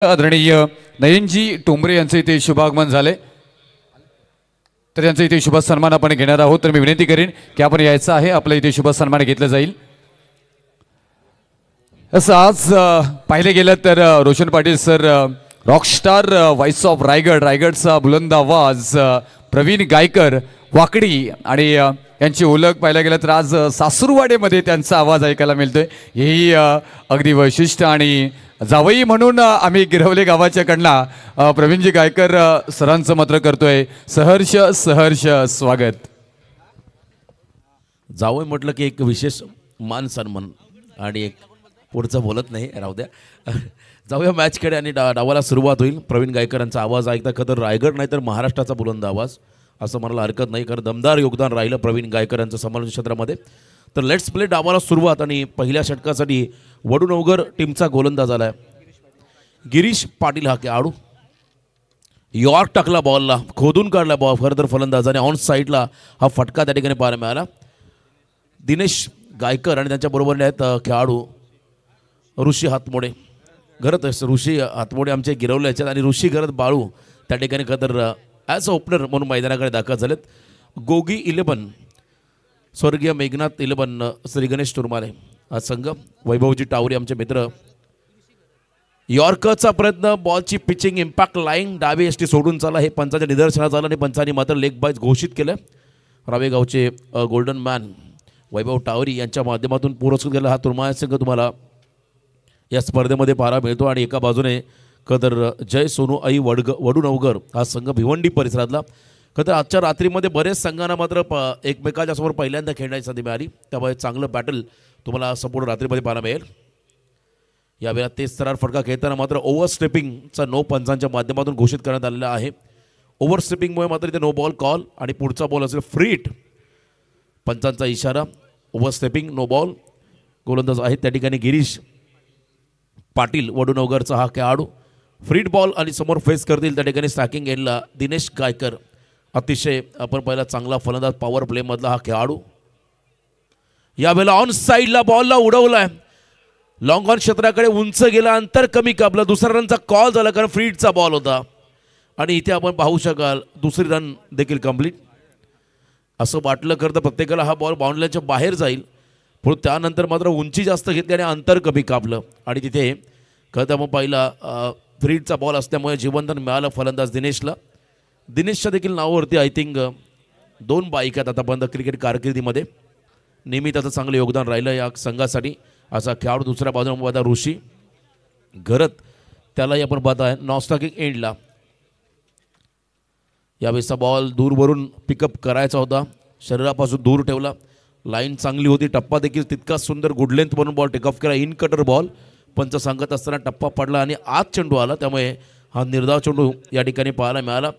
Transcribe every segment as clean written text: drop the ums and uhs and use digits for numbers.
आदरणीय नयनजी टोंबरे यांचे इथे शुभागमन झाले, तर यांचा इथे शुभ सन्मान आपण घेणार आहोत। तर मी विनंती करेन की आपण यायचं आहे, आपल्या इथे शुभ सन्मान घेतला जाईल। असं आज पाहिले गेलं तर Roshan Patil sir rockstar voice of Raigad, रायगडचा बुलंद आवाज प्रवीण गायकर वाकडी आणि यांची ओळख पाहायला गेलं तर आज सासूरवाडीमध्ये त्यांचा आवाज ऐकायला मिळतोय। हेही अगदी वैशिष्ट्य आणि जावई म्हणून आम्ही गिरवले गावाच्या कडनं प्रवीणजी गायकर सरांचं मात्र करतोय सहर्ष सहर्ष स्वागत। जावई म्हटलं की एक विशेष मान सन्मान आणि एक पुढचं बोलत नाही राहू द्या। जाऊया मॅचकडे आणि डावाला सुरुवात होईल। प्रवीण गायकरांचा आवाज ऐकता खतर रायगड नाही तर महाराष्ट्राचा बुलंद आवाज असं म्हणायला हरकत नाही, कारण दमदार योगदान राहिलं प्रवीण गायकरांचं समालोचन क्षेत्रामध्ये। तर लेट्स प्ले डावाला सुरुवात आणि पहिल्या षटकासाठी वडूनवगर टीमचा गोलंदाज आलाय गिरीश पाटील हा खेळाडू। यॉर्क टाकला बॉलला, खोदून काढला बॉल फर्दर फलंदाजाने ऑन साईडला हा फटका त्या ठिकाणी पाहायला मिळाला। दिनेश गायकर आणि त्यांच्या बरोबरने आहेत खेळाडू ऋषी हातमोडे घरत ऋषी हातमोडे आमचे गिरवल्याचे आणि ऋषी घरत बाळू त्या ठिकाणी खतर ॲज अ ओपनर म्हणून मैदानाकडे दाखल झालेत। गोगी 11 स्वर्गीय मेघनाथ 11 श्री गणेश तुरमाले हा संघ, वैभवजी टावरी आमचे मित्र। यॉर्करचा प्रयत्न, बॉलची पिचिंग इम्पॅक्ट लाईन डावी एसटी सोडून चाला हे पंचाच्या निदर्शनात झालं आणि पंचांनी मात्र लेग बायज घोषित केलं। रावेगावचे गोल्डन मॅन वैभव टावरी यांच्या माध्यमातून पुरस्कृत केला हा तुरमाळे संघ तुम्हाला या स्पर्धेमध्ये पाहायला मिळतो। आणि एका बाजूने कदर जय सोनू आई वडूनवगर हा संघ भिवंडी परिसरातला। खतर आजच्या रात्रीमध्ये बरेच संघांना मात्र एकमेकाच्या समोर पहिल्यांदा खेळण्याची संधी मिळाली, त्यामुळे चांगलं बॅटल तुम्हाला संपूर्ण रात्रीमध्ये पाहायला मिळेल। यावेळेला तेज तरार फटका खेळताना मात्र ओव्हरस्टेपिंगचा नो पंचांच्या माध्यमातून घोषित करण्यात आलेला आहे। ओव्हरस्टेपिंगमुळे मात्र इथे नो बॉल कॉल आणि पुढचा बॉल असेल फ्री हिट, पंचांचा इशारा। ओव्हरस्टेपिंग नो बॉल, गोलंदाज आहेत त्या ठिकाणी गिरीश पाटील वडूनवगरचा हा खेळाडू। फ्रीट बॉल आणि समोर फेस करतील त्या ठिकाणी स्टॅकिंग एंडला दिनेश गायकर, अतिशय आपण पहिला चांगला फलंदाज पॉवर प्ले मधला हा खेळाडू। यावेळेला ऑन साईडला बॉलला उडवलाय, लॉंग ऑन क्षेत्राकडे उंच गेला, अंतर कमी कापलं, दुसऱ्या रनचा कॉल झाला कारण फ्रीटचा बॉल होता आणि इथे आपण पाहू शकाल दुसरी रन देखील कंप्लीट। असं वाटलं करतं प्रत्येकाला हा बॉल बाउंड्रीच्या बाहेर जाईल, पण त्यानंतर मात्र उंची जास्त घेतली आणि अंतर कमी कापलं आणि तिथे खरं मग पहिला फ्रीटचा बॉल असल्यामुळे जीवनदान मिळालं फलंदाज दिनेशला। दिनेशच्या देखील नावावरती आय थिंक 2 बाईक आहेत आतापर्यंत क्रिकेट कारकिर्दीमध्ये, नेहमी त्याचं चांगलं योगदान राहिलं या संघासाठी। असा खेळाडू दुसऱ्या बाजूला पाहता ऋषी घरत, त्यालाही आपण पाहताय नॉस्टॉकिंग एंडला। यावेळेचा बॉल दूरवरून पिकअप करायचा होता, शरीरापासून दूर ठेवला, लाईन चांगली होती, टप्पा देखील तितकाच सुंदर गुड लेंथ म्हणून बॉल टेक ऑफ केला। इन कटर बॉल पंच सांगत असताना टप्पा पडला आणि आत चेंडू आला, त्यामुळे हा निर्धाव चेंडू या ठिकाणी पाहायला मिळाला।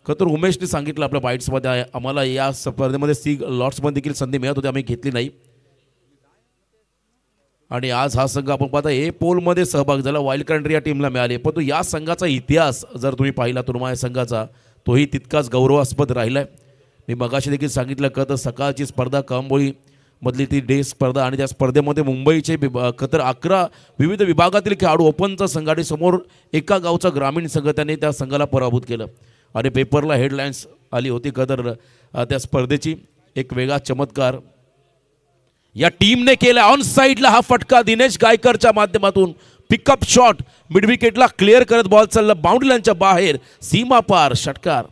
खरं तर उमेशने सांगितलं आपल्या बाईट्समध्ये आम्हाला या स्पर्धेमध्ये सी लॉट्समध्ये देखील संधी मिळत होती, आम्ही घेतली नाही आणि आज हा संघ आपण पाहता ए पोलमध्ये सहभाग झाला, वाईल्ड कार्ड या टीमला मिळाली। परंतु या संघाचा इतिहास जर तुम्ही पाहिला तुरमाळे संघाचा तोही तितकाच गौरवास्पद राहिला आहे। मी मगाशी देखील सांगितलं का तर सकाळची स्पर्धा कळंबोळी मधली ती डे स्पर्धा आणि त्या स्पर्धेमध्ये मुंबईचे खतर 11 विविध विभागातील खेळाडू ओपनचा संघाडी समोर एका गावचा ग्रामीण संघ त्याने त्या संघाला पराभूत केलं आणि पेपरला हेडलाईन्स आली होती खतर त्या स्पर्धेची। एक वेगळा चमत्कार या टीमने केला। ऑन साईडला हा फटका दिनेश गायकरच्या माध्यमातून पिकअप शॉट मिड विकेटला क्लिअर करत बॉल चालला बाउंड्री लाईनच्या बाहेर, सीमा पार षटकार।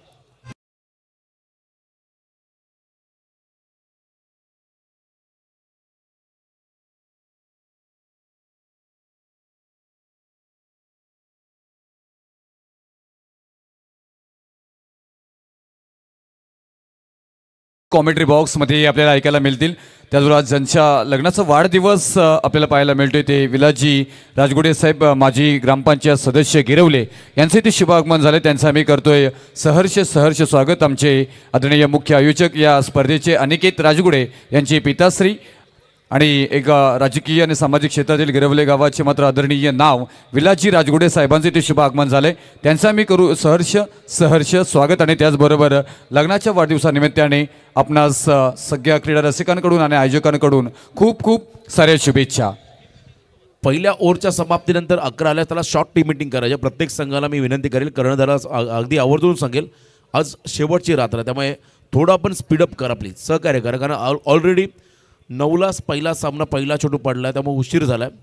कॉमेंट्री बॉक्समध्ये आपल्याला ऐकायला मिळतील। त्याचबरोबर आज ज्यांच्या लग्नाचा वाढदिवस आपल्याला पाहायला मिळतोय ते विलाजी राजगुडे साहेब माजी ग्रामपंचायत सदस्य गिरवले यांचे ते शुभागमन झाले, त्यांचं आम्ही करतोय सहर्ष सहर्ष स्वागत। आमचे आदरणीय मुख्य आयोजक या स्पर्धेचे अनिकेत राजगुडे यांची पिताश्री आणि एक राजकीय आणि सामाजिक क्षेत्रातील गिरवले गावाचे मात्र आदरणीय नाव विलाजी राजगुडे साहेबांचे ते शुभ आगमन झाले, त्यांचा आम्ही करू सहर्ष सहर्ष स्वागत। आणि त्याचबरोबर लग्नाच्या वाढदिवसानिमित्ताने आपणास सगळ्या क्रीडा रसिकांकडून आणि आयोजकांकडून खूप खूप साऱ्या शुभेच्छा। पहिल्या ओव्हरच्या समाप्तीनंतर 11 आल्या त्याला शॉर्ट टीम मीटिंग करायची. प्रत्येक संघाला मी विनंती करेल, कर्णधाराला अगदी आवर्जून सांगेल, आज शेवटची रात्र, त्यामुळे थोडं आपण स्पीडअप करा प्लीज, सहकार्य करा. कारण ऑलरेडी 9लाच पहिला सामना पहिला चेंडू पडला आहे, त्यामुळे उशीर झाला आहे.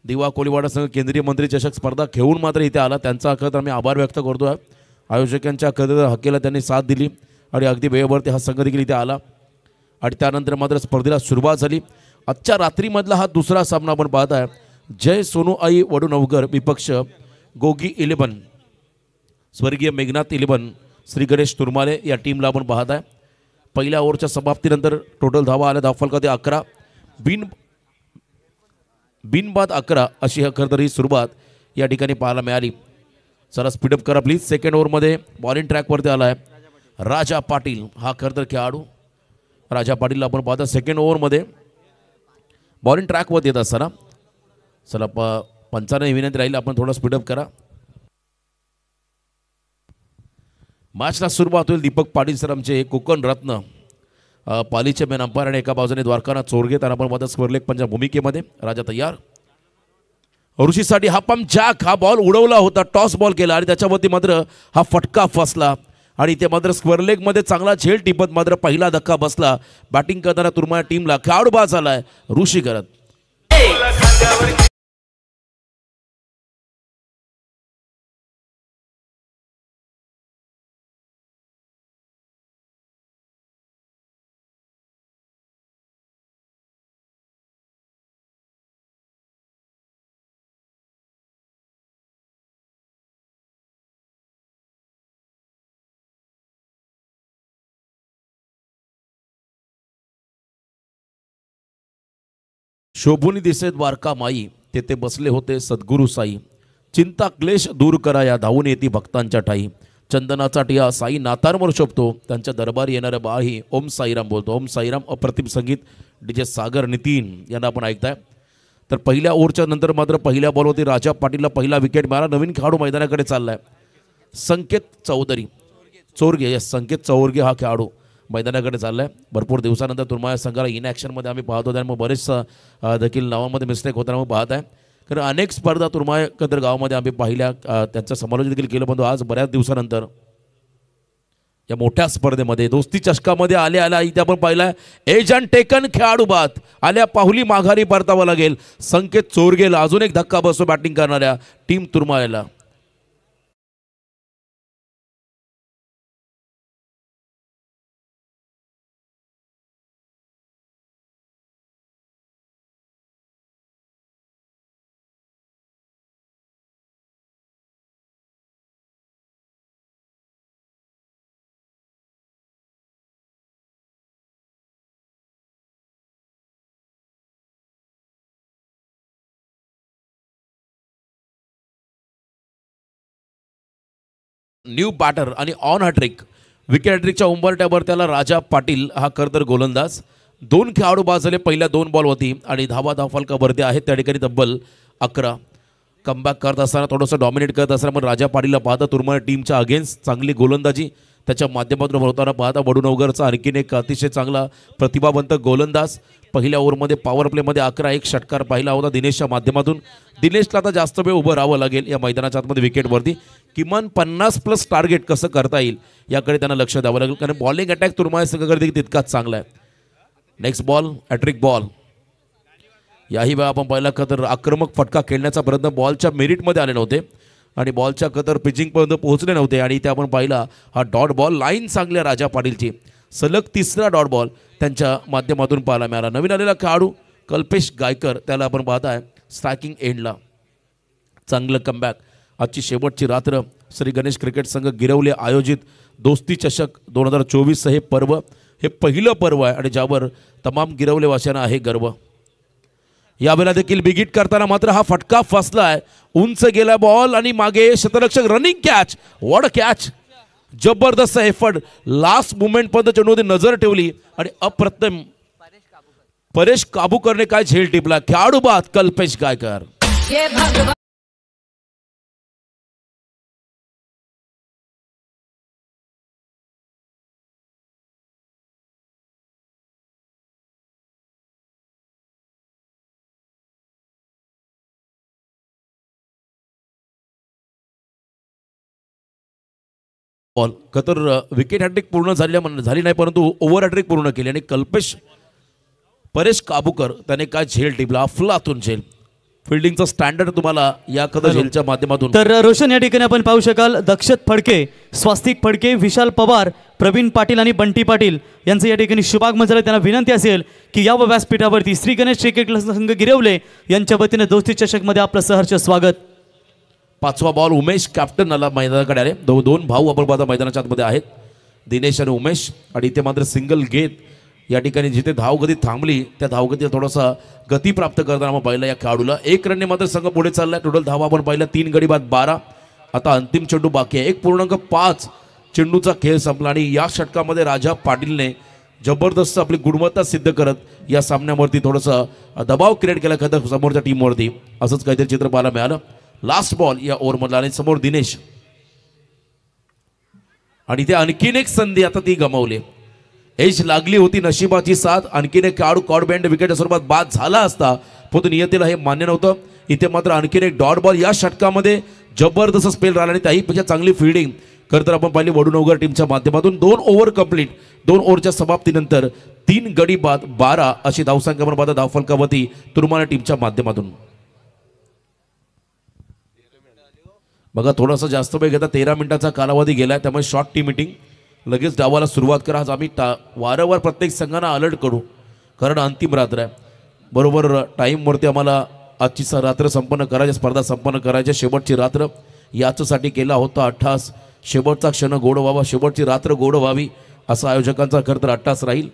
दिवा कोलीवाडा संघ केंद्रीय मंत्री चषक स्पर्धा खेळून मात्र इथे आला, त्यांचा खरं आम्ही आभार व्यक्त करतो आहे. आयोजकांच्या हक्केला त्यांनी साथ दिली आणि अगदी वेळेवरती हा संघ देखील इथे आला आणि त्यानंतर मात्र स्पर्धेला सुरुवात झाली. आजच्या रात्रीमधला हा दुसरा सामना आपण पाहत आहे. जय सोनू आई वडूनवगर विपक्ष गोगी 11, स्वर्गीय मेघनाथ 11, श्री गणेश तुरमाले या टीमला आपण पाहत आहे. पहिल्या ओव्हरच्या समाप्तीनंतर टोटल धावा आल्या, धावफलकामध्ये 11, बिनबाद 11 अशी खरं तर ही सुरुवात या ठिकाणी पाहायला मिळाली. चला स्पीडअप करा प्लीज. सेकंड ओव्हरमध्ये बॉलिंग ट्रॅकवरती आला आहे राजा पाटील, हा खरं तर खेळाडू. राजा पाटीलला आपण पाहता सेकंड ओव्हरमध्ये बॉलिंग ट्रॅकवरती येत असताना. चला पंचाने विनंती राहील, आपण थोडं स्पीडअप करा. मॅचला सुरुवात होईल. दीपक पाटील सर आमचे कोकण रत्न, पालीचे मेन अंपायर, आणि एका बाजूने द्वारकानाथ चोरगे, त्यांना आपण पाहता स्क्वेअर लेग पंजा भूमिकेमध्ये. राजा तयार. ऋषीसाठी हा पंप जॅक, हा बॉल उडवला होता, टॉस बॉल केला आणि त्याच्यावरती मात्र हा फटका फसला आणि ते मात्र स्क्वेअर लेगमध्ये चांगला झेल टिपत मात्र पहिला धक्का बसला. बॅटिंग करताना तुरमाया टीमला खेळाडू बाद झालाय ऋषी करत. शोभुनी दिसे द्वारका माई, तेथे बसले होते सद्गुरू साई. चिंता क्लेश दूर करा या धावून येती भक्तांच्या ठाई. चंदनाचा टिया साई नातांवर शोभतो, त्यांच्या दरबारी येणाऱ्या बाही ओम साईराम बोलतो. ओम साईराम अप्रतिम संगीत डीजे सागर नितीन यांना आपण ऐकताय. तर पहिल्या ओव्हरच्या नंतर मात्र पहिल्या बॉलवरती राजा पाटीलला पहिला विकेट मिळाला. नवीन खेळाडू मैदानाकडे चाललाय संकेत चौधरी चोरगे. यस, संकेत चौरगे हा खेळाडू मैदानाकडे चाललाय. भरपूर दिवसानंतर तुर्माया संघाला इन ॲक्शनमध्ये आम्ही पाहतो, त्यामुळे बरेच देखील नावामध्ये मिस्टेक होताना मग पाहत आहे. कारण अनेक स्पर्धा तुर्माया कदर गावामध्ये आम्ही पाहिल्या, त्यांचं समालोचन देखील केलं. पण आज बऱ्याच दिवसानंतर या मोठ्या स्पर्धेमध्ये दोस्ती चषकामध्ये आल्या इथे आपण पाहिलाय एजंट टेकन खेळाडू बाद आल्या, पाहुली माघारी परतावा लागेल. संकेत चोरगेला अजून एक धक्का बसतो बॅटिंग करणाऱ्या टीम तुर्मायाला. न्यू बॅटर आणि ऑन हॅट्रिक, विकेट हॅट्रिकच्या उंबरट्यावर त्याला राजा पाटील हा करतर गोलंदाज. 2 खेळाडू बाद झाले पहिल्या 2 बॉलवरती आणि धावफलकावरती आहेत त्या ठिकाणी तब्बल 11. कमबॅक करत असताना थोडंसं डॉमिनेट करत असताना पण राजा पाटीलला पाहता तुर्माया टीमच्या अगेन्स्ट चांगली गोलंदाजी त्याच्या माध्यमातून होताना पाहता. वडूनवगरचा आणखीन एक अतिशय चांगला प्रतिभावंत गोलंदाज. पहिल्या ओव्हरमध्ये पॉवर प्लेमध्ये 11 एक षटकार पाहिला होता दिनेशच्या माध्यमातून. दिनेशला आता जास्त वेळ उभं राहावं लागेल या मैदानाच्या आतमध्ये विकेटवरती. किमान 50+ टार्गेट कसं करता येईल याकडे त्यांना लक्ष द्यावं लागेल, कारण बॉलिंग अटॅक तुर्माया संघाकडे तितकाच चांगला आहे. Next ball hat trick ball. याही वेळा आपण पाहिला तर आक्रमक फटका खेळण्याचा प्रयत्न बॉलच्या मेरिटमध्ये आले नव्हते आणि बॉलच्या पिचिंगपर्यंत पोहोचले नव्हते. आणि इथे आपण पाहिला हा डॉट बॉल, लाईन चांगल्या राजा पाटीलची, सलग 3रा डॉट बॉल त्यांच्या माध्यमातून पाहायला मिळाला. नवीन आलेला खेळाडू कल्पेश गायकर, त्याला आपण पाहताय स्ट्रायकिंग एंडला. चांगलं कमबॅक. आजची शेवटची रात्र श्री गणेश क्रिकेट संघ गिरवले आयोजित दोस्ती चषक 2024 हे पर्व, हे पहिलं पर्व आहे आणि ज्यावर तमाम गिरवलेवासियांना आहे गर्व. यावेळेला देखील बिगिट करताना मात्र हा फटका फसलाय. उंच गेला बॉल आणि मागे शतरक्षक running catch. What a catch, जबरदस्त एफर्ट. लास्ट मुमेंट पर्यंत चेंडूमध्ये नजर ठेवली आणि अप्रतिम परेश काबू करणे काय झेल टिपला. खेळाडू बाद कल्पेश गायकर. बॉल तर विकेट हॅट्रिक पूर्ण झाली नाही, परंतु ओव्हर हॅट्रिक पूर्ण केली आणि परेश काबूकर त्याने काय झेल टिपला, अफलातून झेल. फिल्डिंगचा स्टँडर्ड तुम्हाला या कदा झेलच्या माध्यमातून. तर रोशन या ठिकाणी आपण पाहू शकाल दक्षत फडके, स्वास्तिक फडके, विशाल पवार, प्रवीण पाटील आणि बंटी पाटील यांचं या ठिकाणी शुभागमन झालं. त्यांना विनंती असेल की या व्यासपीठावरती श्री गणेश क्रिकेट संघ गिरवले यांच्या वतीने दोस्ती चषकमध्ये आपलं सहर्ष स्वागत. पाचवा बॉल उमेश कॅप्टन आला मैदानाकडे आले. दोन भाऊ आपण पाहता मैदानाच्या आतमध्ये आहेत, दिनेश आणि उमेश. आणि इथे मात्र सिंगल घेत या ठिकाणी जिथे धावगती थांबली त्या धावगतीला थोडासा गती प्राप्त करताना आपण पाहिलं या खेळाडूला. 1 रनने मात्र संघ पुढे चाललाय. टोटल धावा आपण पाहिलं 3 गडी बाद 12. आता अंतिम चेंडू बाकी आहे. 1.5 चेंडूचा खेळ संपला आणि या षटकामध्ये राजा पाटीलने जबरदस्त आपली गुणवत्ता सिद्ध करत या सामन्यावरती थोडंसं दबाव क्रिएट केला खरं समोरच्या टीमवरती. असंच काहीतरी चित्र पाहायला मिळालं. लास्ट बॉल या ओव्हरमधला आणि समोर दिनेश. आणि इथे आणखीन एक संधी आता ती गमावली. एज लागली होती नशिबाची साथ. आणखीन एक खेळाडू कॉड बँड विकेटच्या स्वरूपात बाद झाला असता, परंतु नियतीला हे मान्य नव्हतं. इथे मात्र आणखीन एक डॉट बॉल या षटकामध्ये जबरदस्त स्पेल राहिला आणि त्याहीपेक्षा चांगली फिल्डिंग खरं तर आपण पाहिली वडूनगर टीमच्या माध्यमातून. 2 ओव्हर कंप्लीट. 2 ओव्हरच्या समाप्तीनंतर 3 गडी बाद 12 अशी धावसंख्या आपण पाहता धावफलकावरती तुर्माना टीमच्या माध्यमातून. बघा थोडासा जास्त वेळ घेता 13 मिनिटाचा कालावधी गेला, त्यामुळे शॉर्ट टीम मीटिंग लगेच डावाला सुरुवात करा. आज आम्ही वारंवार प्रत्येक संघांना अलर्ट करू, कारण अंतिम रात्र आहे. बरोबर टाईमवरती आम्हाला आजची रात्र संपन्न करायची, स्पर्धा संपन्न करायची. शेवटची रात्र याच्यासाठी केला होता अट्टास. शेवटचा क्षण गोड व्हावा, शेवटची रात्र गोड व्हावी असा आयोजकांचा खरं तर अट्टास राहील.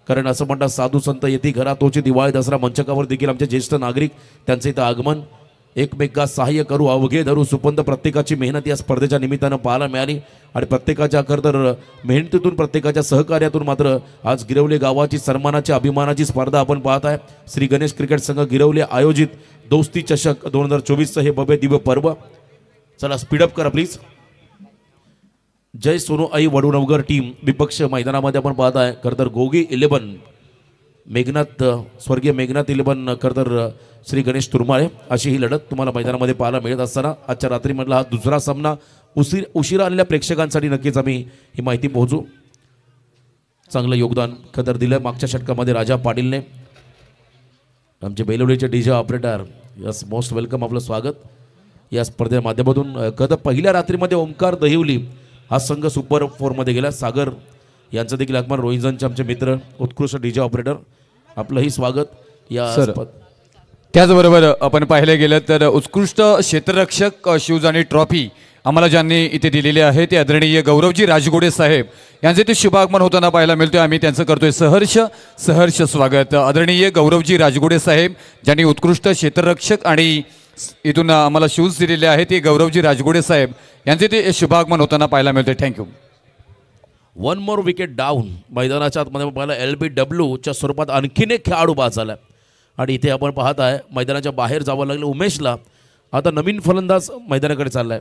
कारण असं म्हणतात साधू संत येती घरा तोची दिवाळी दसरा मंचकावर देखील आमचे ज्येष्ठ नागरिक त्यांचं इथं आगमन. एकमेकास सहाय्य करू अवघे धरू सुपंत प्रत्येकाची मेहनत या स्पर्धेच्या निमित्तानं पाहायला मिळाली. आणि प्रत्येकाच्या खरं तर मेहनतीतून प्रत्येकाच्या सहकार्यातून मात्र आज गिरवले गावाची सन्मानाची अभिमानाची स्पर्धा आपण पाहत आहे. श्री गणेश क्रिकेट संघ गिरवले आयोजित दोस्ती चषक 2024चं हे भव्य दिव्य पर्व. चला स्पीडअप करा प्लीज. जय सोनू आई वडूनगर टीम विपक्ष मैदानामध्ये आपण पाहत आहे. खरं तर गोगी 11 मेघनाथ स्वर्गीय मेघनाथ 11 खरं तर श्री गणेश तुरमाळे अशी ही लढत तुम्हाला मैदानामध्ये पाहायला मिळत असताना आजच्या रात्रीमधला हा दुसरा सामना उशिरा आलेल्या प्रेक्षकांसाठी नक्कीच आम्ही ही माहिती पोहोचू. चांगलं योगदान खरं तर दिलं मागच्या षटकामध्ये राजा पाटीलने. आमचे बेलवडीचे DJ operator yes most welcome, आपलं स्वागत या स्पर्धेच्या माध्यमातून. खरं तर पहिल्या रात्रीमध्ये ओंकार दहिवली हा संघ सुपर 4मध्ये गेला. सागर यांचं देखील आगमन. रोहिंजनचे आमचे मित्र उत्कृष्ट डीजे ऑपरेटर आपलंही स्वागत या. त्याचबरोबर आपण पाहिलं गेलं तर उत्कृष्ट क्षेत्ररक्षक शूज आणि ट्रॉफी आम्हाला ज्यांनी इथे दिलेली आहे ते आदरणीय गौरवजी राजगोडे साहेब यांचे ते शुभागमन होताना पाहायला मिळतोय. आम्ही त्यांचं करतोय सहर्ष स्वागत. आदरणीय गौरवजी राजगोडे साहेब ज्यांनी उत्कृष्ट क्षेत्ररक्षक आणि इथून आम्हाला शूज दिलेले आहेत ते गौरवजी राजगोडे साहेब यांचे ते शुभागमन होताना पाहायला मिळतोय. थँक्यू. 1 more wicket down. मैदानाच्या आतमध्ये पाहिलं LBWच्या स्वरूपात आणखीन एक खेळाडू बाद झाला. आणि इथे आपण पाहत आहे मैदानाच्या बाहेर जावं लागलं उमेशला. आता नवीन फलंदाज मैदानाकडे चाललाय.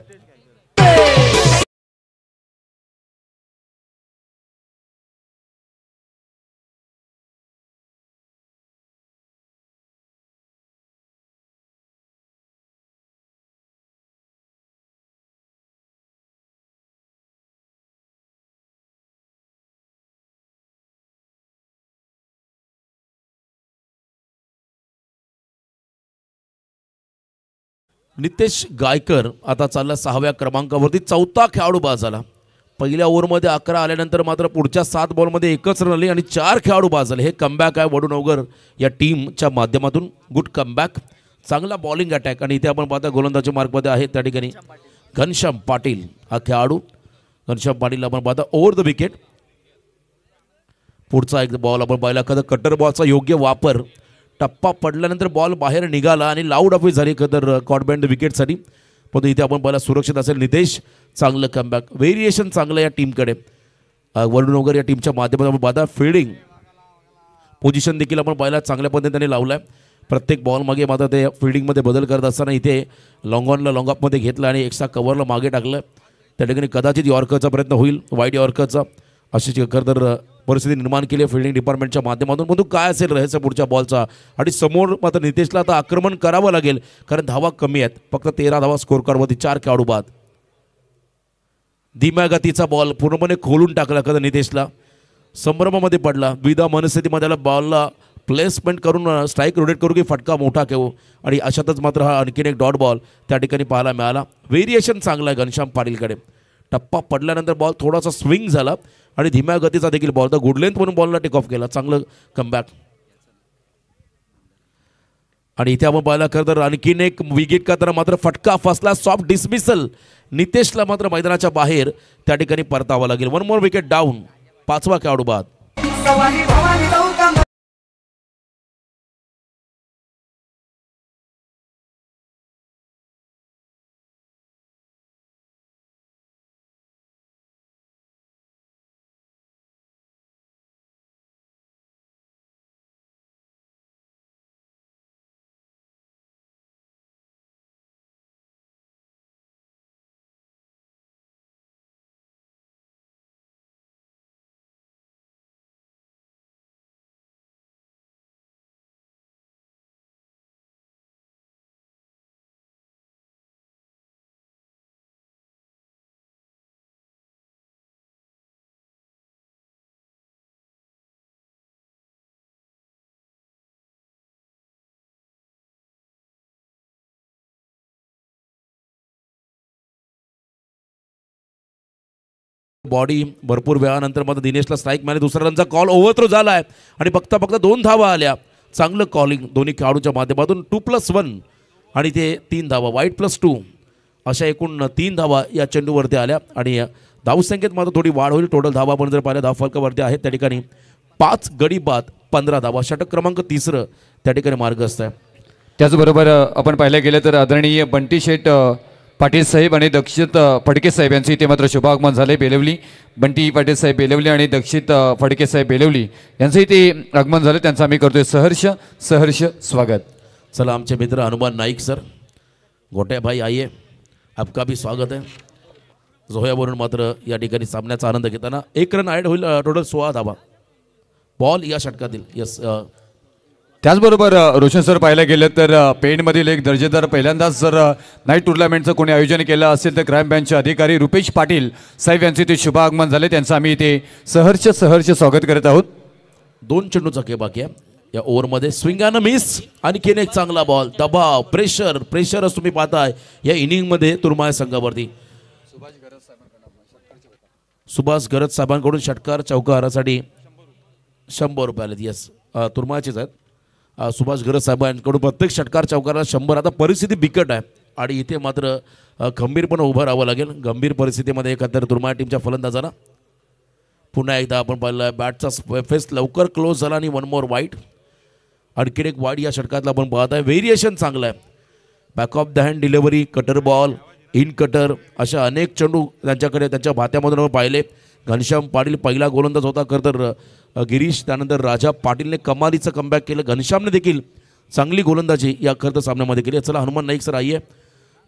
नितेश गायकर आता चालला 6व्या क्रमांकावरती. 4था खेळाडू बाद झाला. पहिल्या ओव्हरमध्ये 11 आल्यानंतर मात्र पुढच्या 7 बॉलमध्ये 1च रन आली आणि 4 खेळाडू बाद झाले. हे कमबॅक आहे वडूनगर या टीमच्या माध्यमातून. गुड कमबॅक, चांगला बॉलिंग अटॅक. आणि इथे आपण पाहता गोलंदाजी मार्कमध्ये आहे त्या ठिकाणी घनश्याम पाटील हा खेळाडू. घनश्याम पाटील आपण पाहता ओव्हर द विकेट. पुढचा एक बॉल आपण पाहिला एखादा कटर बॉलचा योग्य वापर. टप्पा पडल्यानंतर बॉल बाहेर निघाला आणि लाऊड ऑफिस झाली खतर कॉडबँड विकेटसाठी. पण इथे आपण पाहिला सुरक्षित असेल नितेश. चांगलं कमबॅक, व्हेरिएशन चांगलं या टीमकडे. वडूनगर या टीमच्या माध्यमातून आपण पाहता फिल्डिंग पोझिशन देखील आपण पाहिला चांगल्या पद्धतीने त्यांनी लावला आहे. प्रत्येक बॉल मागे मात्र ते फिल्डिंगमध्ये बदल करत असताना इथे लॉंग ऑनला लॉंग ऑफमध्ये घेतलं आणि एक्स्ट्रा कव्हरला मागे टाकलं. त्या ठिकाणी कदाचित यॉर्करचा प्रयत्न होईल, वाईड यॉर्करचा. अशी खरं तर परिस्थिती निर्माण केली आहे फिल्डिंग डिपार्टमेंटच्या माध्यमातून. परंतु काय असेल रहस्य पुढच्या बॉलचा. आणि समोर मात्र नितेशला आता आक्रमण करावं लागेल कारण धावा कमी आहेत. फक्त 13 धावा स्कोर कार्डवरती 4 खेळाडू बाद. धीम्या गतीचा बॉल पूर्णपणे खोलून टाकला कदा नितेशला, संभ्रमामध्ये पडला, द्विधा मनस्थितीमध्ये आला, बॉलला प्लेसमेंट करून स्ट्राईक रोटेट करू की फटका मोठा घेऊ, आणि अशातच मात्र हा आणखीन एक डॉट बॉल त्या ठिकाणी पाहायला मिळाला. व्हेरिएशन चांगला आहे घनश्याम पाटीलकडे. टप्पा पडल्यानंतर बॉल थोडासा स्विंग झाला आणि धीम्या गतीचा देखील बॉल, तर गुड लेंथ म्हणून बॉलला टेक ऑफ केला, चांगलं कमबॅक. आणि इथे आपण पाहायला खरं तर आणखीन एक विकेट का तर मात्र फटका फसला, सॉफ्ट डिसमिसल. नितेशला मात्र मैदानाच्या बाहेर त्या ठिकाणी परतावं लागेल. वन मोर विकेट डाऊन, 5वा खेळाडू बाद. बॉडी भरपूर वेळानंतर मात्र दिनेशला स्ट्राईक मिळाली. दुसऱ्या रनचा कॉल ओव्हरथ्रो झाला आहे आणि बघता बघता 2 धावा आल्या. चांगलं कॉलिंग दोन्ही खेळाडूच्या माध्यमातून. 2+1 आणि ते 3 धावा, वाईट +2 अशा एकूण 3 धावा या चेंडूवरती आल्या. आणि धावसंख्येत मात्र थोडी वाढ होईल. टोटल धावा आपण जर पाहिल्या धावफलकावरती आहेत त्या ठिकाणी 5 गडी बाद 15 धावा. षटक क्रमांक 3 त्या ठिकाणी मार्गस्थ आहे. त्याचबरोबर आपण पाहिलं गेलं तर आदरणीय बंटी शेठ पाटील साहेब आणि दक्षित फडके साहेब यांचे इथे मात्र शुभागमन झाले. बेलवली बंटी पाटील साहेब बेलवली आणि दक्षित फडके साहेब बेलवली यांचं इथे आगमन झालं. त्यांचं आम्ही करतोय सहर्ष स्वागत. चला आमचे मित्र हनुमान नाईक सर, गोट्या भाई आइए, आपका भी स्वागत है. जोह्यावरून मात्र या ठिकाणी सामन्याचा आनंद घेताना 1 रन ॲड होईल. टोटल 16 धावा बॉल या षटकातील. यस. त्याचबरोबर रोशन सर पाहायला गेलं तर पेणमधील एक दर्जेदार पहिल्यांदाच जर नाईट टुर्नामेंटचं कोणी आयोजन केलं असेल तर क्राईम ब्रँचचे अधिकारी रुपेश पाटील साहेब यांचे ते शुभ आगमन झाले. त्यांचं आम्ही इथे सहर्ष स्वागत करत आहोत. 2 चेंडूचा खेळ बाकी आहे या ओव्हरमध्ये. स्विंग अँड मिस, आणखीन एक चांगला बॉल. दबाव, प्रेशरच तुम्ही पाहताय या इनिंगमध्ये तुरमाळ संघावरती. सुभाष गरज साहेबांकडून षटकार चौकारासाठी 100 रुपये आलेत. यस, तुरमाळचेच आहेत. सुभाष गरज साहेबांकडून प्रत्येक षटकार चौकाराला 100. आता परिस्थिती बिकट आहे आणि इथे मात्र खंबीरपणे उभं राहावं लागेल. गंभीर परिस्थितीमध्ये एखाद्या तुरमाळ टीमच्या फलंदाजाला पुन्हा एकदा आपण पाहिलं बॅटचा फेस लवकर क्लोज झाला आणि 1 मोर वाईट. आणखीन एक वाईट या षटकातला आपण पाहत आहे. व्हेरिएशन चांगलं आहे. Back of the hand delivery, cutter ball, in cutter अशा अनेक चेंडू त्यांच्याकडे त्यांच्या भात्यामधून आपण पाहिले. घनश्याम पाटील पहिला गोलंदाज होता खरं तर गिरीश, त्यानंतर राजा पाटीलने कमालीचं कमबॅक केलं. घनश्यामने देखील चांगली गोलंदाजी या खरं तर सामन्यामध्ये केली. चला हनुमान नाईक सर आइए.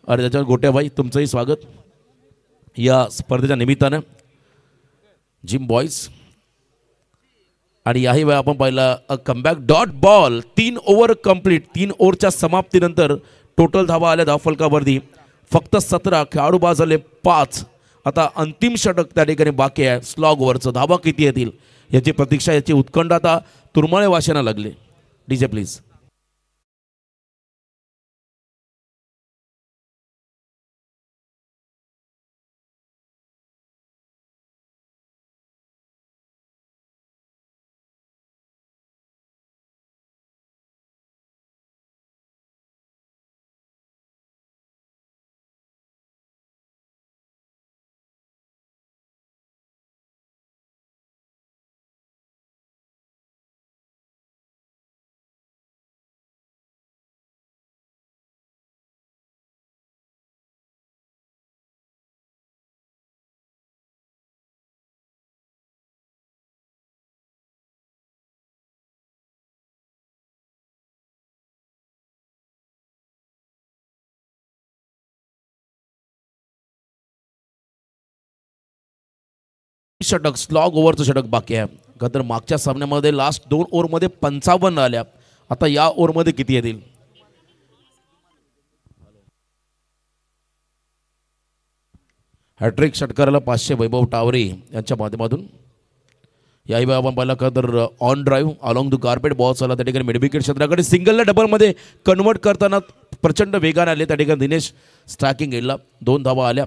अरे त्याच्यावर गोट्याबाई तुमचंही स्वागत या स्पर्धेच्या निमित्तानं. जिम बॉईज आणि याही वेळा आपण पाहिला comeback dot ball. 3 over complete. 3 ओव्हरच्या समाप्तीनंतर टोटल धावा आल्या धावफलकावरती फक्त 17. खेळाडू बाद झाले 5. आता अंतिम षटक त्या ठिकाणी बाकी आहे. स्लॉग ओव्हरचं धावा किती येतील याची प्रतीक्षा, याची उत्कंठ आता तुरमाळे वाशांना लागले. DJ please. षटक स्लॉग ओव्हरचं षटक बाकी आहे. का तर मागच्या सामन्यामध्ये लास्ट 2 ओव्हरमध्ये 55 आल्या. आता या ओव्हरमध्ये किती येतील? हॅट्रिक षटकाराला 500 वैभव टावरे यांच्या माध्यमातून. याही वेळा आपण पाहिला तर on drive along the carpet balls आला त्या ठिकाणी मिडविकेट क्षेत्राकडे सिंगलला डबलमध्ये कन्वर्ट करताना प्रचंड वेगाने आले त्या ठिकाणी दिनेश स्ट्रायकिंग एंडला 2 धावा आल्या.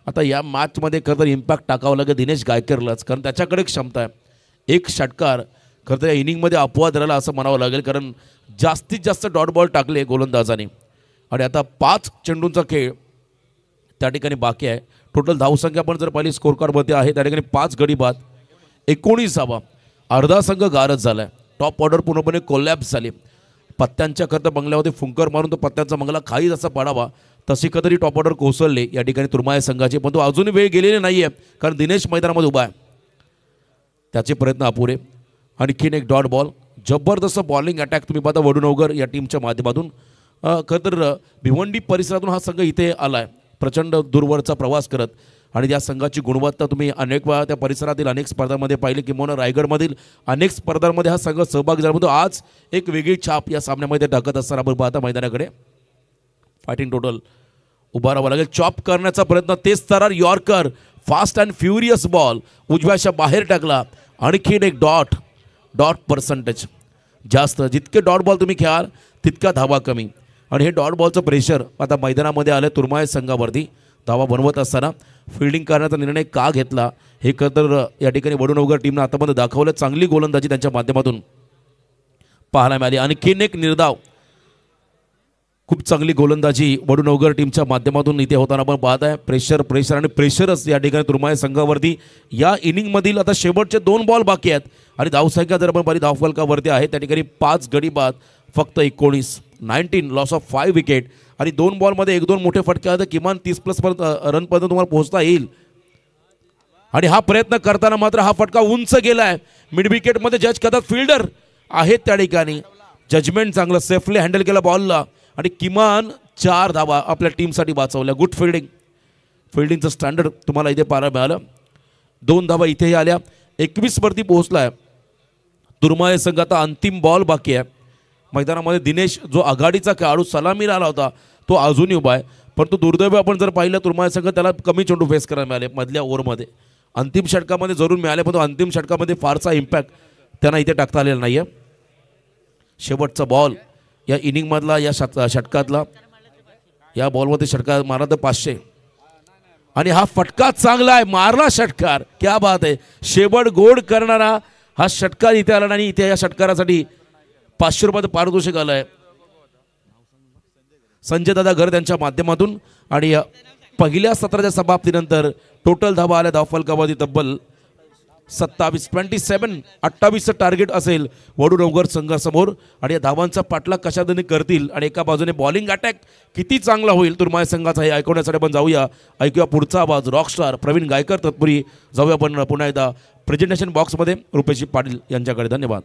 आता या मॅचमध्ये खरं तर इम्पॅक्ट टाकावं लागेल दिनेश गायकरलाच, कारण त्याच्याकडे क्षमता आहे. एक षटकार खरं तर या इनिंगमध्ये अपवाद राहिला असं म्हणावं लागेल, कारण जास्तीत जास्त डॉट बॉल टाकले गोलंदाजाने. आणि आता 5 चेंडूंचा खेळ त्या ठिकाणी बाकी आहे. टोटल धावसंख्या पण जर पाहिली स्कोर कार्डमध्ये आहे त्या ठिकाणी 5 गडी बाद 19 धावा. अर्धा संघ गारच झाला आहे. टॉप ऑर्डर पूर्णपणे कोलॅप्स झाली. पत्त्यांच्या खरं तर बंगल्यामध्ये फुंकर मारून तो पत्त्यांचा बंगला खाली जसा पाडावा तशी कधीतरी टॉप ऑर्डर कोसळले या ठिकाणी तुर्माय संघाचे, पण तो अजूनही वेळ गेलेली नाही आहे, कारण दिनेश मैदानामध्ये उभा आहे. त्याचे प्रयत्न अपुरे. आणखीन एक डॉट बॉल. जबरदस्त बॉलिंग अटॅक तुम्ही पाहता वडुनवगर या टीमच्या माध्यमातून. खरं तर भिवंडी परिसरातून हा संघ इथे आला आहे प्रचंड दूरवरचा प्रवास करत. आणि त्या संघाची गुणवत्ता तुम्ही अनेक वेळा त्या परिसरातील अनेक स्पर्धांमध्ये पाहिली, किंवा रायगडमधील अनेक स्पर्धांमध्ये हा संघ सहभागी झाला. परंतु आज एक वेगळी छाप या सामन्यामध्ये टाकत असताना आपण पाहता मैदानाकडे फायटिंग टोटल उभा राहावं लागेल. चॉप करण्याचा प्रयत्न, तेच तरार yorker fast and furious ball उजव्याच्या बाहेर टाकला. आणखीन एक डॉट पर्सेंटेज जास्त. जितके डॉट बॉल तुम्ही खेळाल तितका धावा कमी. आणि हे डॉट बॉलचं प्रेशर आता मैदानामध्ये आलं तुर्माय संघावरती. धावा बनवत असताना फिल्डिंग करण्याचा निर्णय का घेतला हे खरं तर या ठिकाणी वडुनवगर टीमनं आतापर्यंत दाखवलं. चांगली गोलंदाजी त्यांच्या माध्यमातून पाहायला मिळाली. आणखीन एक निर्धाव, खूप चांगली गोलंदाजी वडुनवगर टीमच्या माध्यमातून इथे होताना आपण पाहत आहे. प्रेशर आणि प्रेशरच या ठिकाणी तुर्माय संघावरती. या इनिंगमधील आता शेवटचे 2 बॉल बाकी आहेत आणि धावसंख्या जर आपण पाहिली धावफलकावरती आहे त्या ठिकाणी 5 गडी बाद फक्त 19 लॉस ऑफ 5 विकेट. आणि 2 बॉलमध्ये 1-2 मोठे फटके आले तर किमान 30+ रनपर्यंत तुम्हाला पोहोचता येईल. आणि हा प्रयत्न करताना मात्र हा फटका उंच गेला आहे. मिड विकेटमध्ये जज करतात, फिल्डर आहेत त्या ठिकाणी. जजमेंट चांगलं, सेफली हँडल केला बॉलला आणि किमान 4 धावा आपल्या टीमसाठी वाचवल्या. गुड फिल्डिंगचं स्टँडर्ड तुम्हाला इथे पाहायला मिळालं. 2 धावा इथेही आल्या. 21 वरती पोहोचला आहे तुर्माय संघ. आता अंतिम बॉल बाकी आहे मैदानामध्ये. दिनेश जो आघाडीचा खेळाडू सलामीला आला होता तो अजूनही उभा आहे, परंतु दुर्दैव आपण जर पाहिलं तुर्माय संघ त्याला कमी चेंडू फेस करायला मिळाले मधल्या ओव्हरमध्ये. अंतिम षटकामध्ये जरूर मिळाले, परंतु अंतिम षटकामध्ये फारसा इम्पॅक्ट त्यांना इथे टाकता आलेला नाही आहे. शेवटचा बॉल या इनिंगमधला, या षटकातला, या बॉलमध्ये षटकार मारला तर 500. आणि हा फटका चांगला आहे, मारला षटकार, क्या बात आहे. शेवट गोड करणारा हा षटकार इथे आला आणि इथे या षटकारासाठी 500 रुपयाचं पारितोषिक आलं आहे संजय दादा घर त्यांच्या माध्यमातून. आणि पहिल्या सत्राच्या समाप्तीनंतर टोटल धावा आल्या धावफलकावरती तब्बल 28चं टार्गेट असेल वडुनवगर संघासमोर. आणि या धावांचा पाठलाग कशाने करतील आणि एका बाजूने बॉलिंग अटॅक किती चांगला होईल तुर्माय संघाचा हे ऐकवण्यासाठी आपण जाऊया. ऐकूया पुढचा आवाज रॉकस्टार प्रवीण गायकर. तत्पूर्वी जाऊया आपण पुन्हा एकदा प्रेझेंटेशन बॉक्समध्ये रुपेशी पाटील यांच्याकडे. धन्यवाद.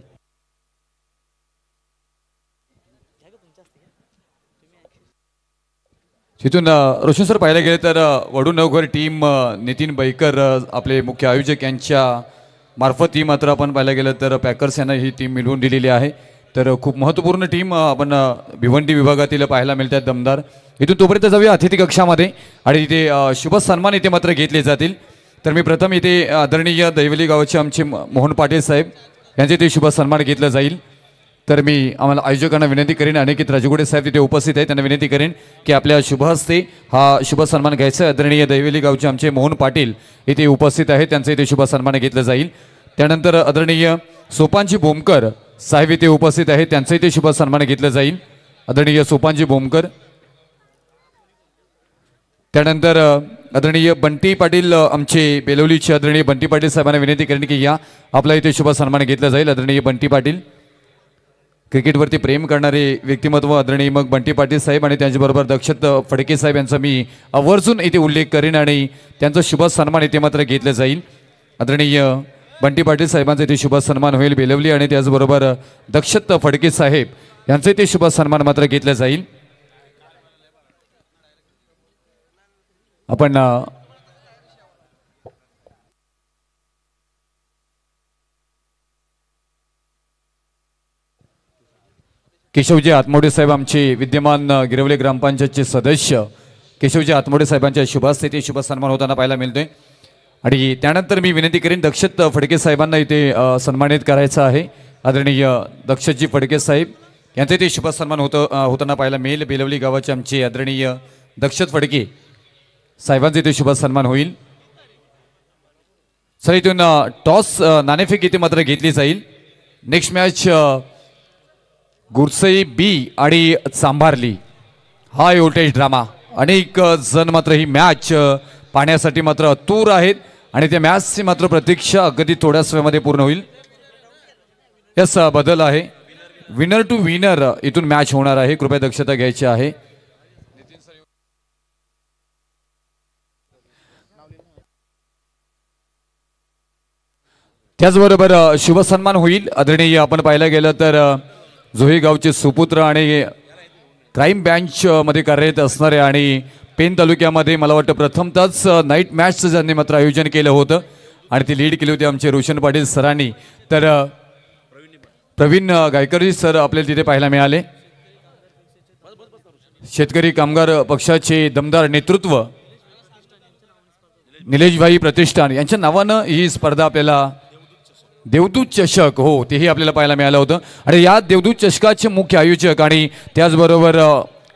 तिथून रोशन सर पाहायला गेले तर वडुनवगर टीम नितीन बैकर आपले मुख्य आयोजक यांच्या मार्फत ही मात्र आपण पाहायला गेलं तर पॅकर्स यांना ही टीम मिळवून दिलेली आहे. तर खूप महत्त्वपूर्ण टीम आपण भिवंडी विभागातील पाहायला मिळतात दमदार. इथून तोपर्यंत जाऊया अतिथी कक्षामध्ये आणि इथे शुभ सन्मान इथे मात्र घेतले जातील. तर मी प्रथम इथे आदरणीय दैवली गावाचे आमचे मोहन पाटील साहेब यांचे इथे शुभ सन्मान घेतला जाईल. तर मी आम्हाला आयोजकांना विनंती करेन, अनिकेत राजगुडे साहेब तिथे उपस्थित आहेत, त्यांना विनंती करेन की आपल्या शुभ हस्ते हा शुभ सन्मान घ्यायचा. आदरणीय दैवेली गावचे आमचे मोहन पाटील इथे उपस्थित आहेत, त्यांचं इथे शुभ सन्मान घेतला जाईल. त्यानंतर आदरणीय सोपानजी बोमकर साहेब इथे उपस्थित आहेत, त्यांचं इथे शुभ सन्मान घेतला जाईल. आदरणीय सोपानजी बोमकर. त्यानंतर आदरणीय बंटी पाटील आमचे बेलवलीचे आदरणीय बंटी पाटील साहेबांना विनंती करेन की या आपला इथे शुभ सन्मान घेतला जाईल. आदरणीय बंटी पाटील, क्रिकेटवरती प्रेम करणारे व्यक्तिमत्व आदरणीय मग बंटी पाटील साहेब आणि त्यांच्याबरोबर दक्षत फडके साहेब यांचा मी आवर्जून इथे उल्लेख करेन आणि त्यांचा शुभ सन्मान इथे मात्र घेतला जाईल. आदरणीय बंटी पाटील साहेबांचा इथे शुभ सन्मान होईल बेलवली आणि त्याचबरोबर दक्षत फडके साहेब यांचा इथे शुभ सन्मान मात्र घेतला जाईल. आपण केशवजी आत्मोडे साहेब आमचे विद्यमान गिरवले ग्रामपंचायतचे सदस्य केशवजी आतमोडे साहेबांच्या शुभास्ते ते शुभ सन्मान होताना पाहायला मिळतोय. आणि त्यानंतर मी विनंती करेन दक्षत फडके साहेबांना इथे सन्मानित करायचं आहे. आदरणीय दक्षतजी फडके साहेब यांचे ते शुभ सन्मान होताना पाहायला मिळेल. बेलवली गावाचे आमचे आदरणीय दक्षत फडके साहेबांचे ते शुभ सन्मान होईल. सर इथून टॉस नाणेफेक इथे मात्र घेतली जाईल. नेक्स्ट मॅच गुरसई बी आणि चांभारली हाय व्होल्टेज ड्रामा. अनेक जण मात्र ही मॅच पाहण्यासाठी मात्र आतुर आहेत आणि त्या मॅचची मात्र प्रतीक्षा अगदी थोड्याच वेळामध्ये पूर्ण होईल. यस बदल आहे. विनर टू विनर इथून मॅच होणार आहे. कृपया दक्षता घ्यायची आहे. त्याचबरोबर शुभसन्मान होईल. आदरणीय आपण पाहायला गेलं तर जोही गावचे सुपुत्र आणि क्राईम बँच मध्ये कार्यरत असणारे आणि पेन तालुक्यामध्ये मला वाटतं प्रथमतच नाईट मॅचचं ज्यांनी मात्र आयोजन केलं होतं आणि ती लीड केली होती आमचे रोशन पाटील सरांनी. तर प्रवीण गायकरी सर आपल्याला तिथे पाहायला मिळाले. शेतकरी कामगार पक्षाचे दमदार नेतृत्व निलेशभाई प्रतिष्ठान यांच्या नावानं ही स्पर्धा आपल्याला देवदूत चषक हो तेही आपल्याला पाहायला मिळालं होतं. आणि या देवदूत चषकाचे मुख्य आयोजक आणि त्याचबरोबर